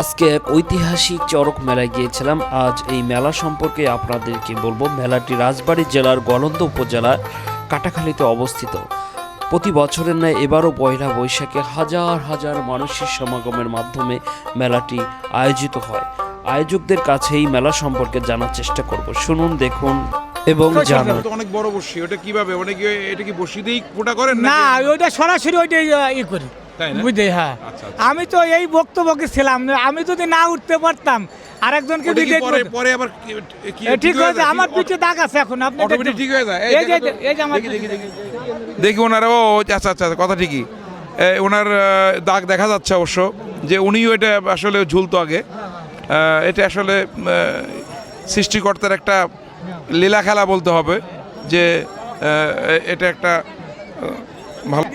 আজকে এক ঐতিহাসিক চড়ক মেলায় গিয়েছিলাম। আজ এই মেলা সম্পর্কে আপনাদেরকে বলবো। মেলাটি রাজবাড়ী জেলার গলন্দ উপজেলার কাটাখালীতে অবস্থিত। প্রতি বছরের ন্যায় এবারও পয়লা বৈশাখে হাজার হাজার মানুষের সমাগমের মাধ্যমে মেলাটি আয়োজিত হয়। আয়োজকদের কাছে এই মেলা সম্পর্কে জানার চেষ্টা করব। শুনুন, দেখুন এবং জানুন। অনেক বড় বড়শি, ওটা কিভাবে, ওটা কি এটা কি বড়শি দিয়েই পোটা করেন না, ওইটা সরাসরি ওইটাই ই করি, বুঝলি? হ্যাঁ, আচ্ছা। আমি তো এই বক্তব্যকে ছিলাম, আমি যদি না উঠতে পারতাম আরেকজনকে পরে আবার ঠিক হয়ে যায়। আমার পিঠে দাগ আছে এখন, আপনি অটোমেটিক ঠিক হয়ে যায়। এই যে আমার দেখি ওনার, ও আচ্ছা আচ্ছা, কথা ঠিকই। ওনার দাগ দেখা যাচ্ছে অবশ্য, যে উনিও এটা আসলে ঝুলতো আগে। এটা আসলে সৃষ্টিকর্তার একটা লীলা খেলা বলতে হবে, যে এটা একটা ভালো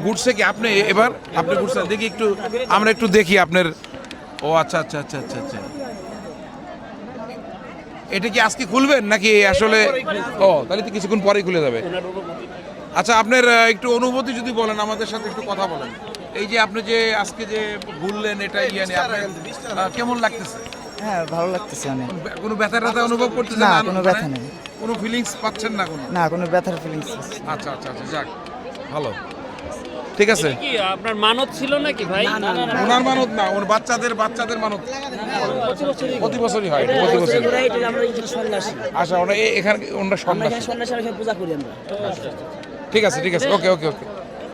ঘুরছে। কি আপনি এবার আপনি ঘুরছেন, দেখি একটু, আমরা একটু দেখি আপনার। ও আচ্ছা আচ্ছা আচ্ছা আচ্ছা আচ্ছা, এটা কি আজকে খুলবেন নাকি আসলে? ও, তাহলে তো কিছুক্ষণ পরেই খুলে যাবে। আচ্ছা, আপনার একটু অনুভূতি যদি বলেন, আমাদের সাথে একটু কথা বলেন। এই যে আপনি যে আজকে যে ঘুরলেন, এটা আপনার কেমন লাগতেছে? হ্যাঁ, ভালো লাগতেছে অনেক। কোনো ব্যথা ট্যাথা অনুভব করতেছেন? না, কোনো ব্যথা নেই। কোনো ফিলিংস পাচ্ছেন না? কোনো ব্যথার ফিলিংস। আচ্ছা আচ্ছা আচ্ছা, যাক ভালো, ঠিক আছে। কি আপনার মানত ছিল নাকি ভাই? ওনার মানত না, ওর বাচ্চাদের মানত প্রতি বছরই হয়, প্রতি বছর। আচ্ছা, ওরা এখানে ওনারা সন্ন্যাসী। পূজা করি আমরা। ঠিক আছে, ওকে ওকে ওকে।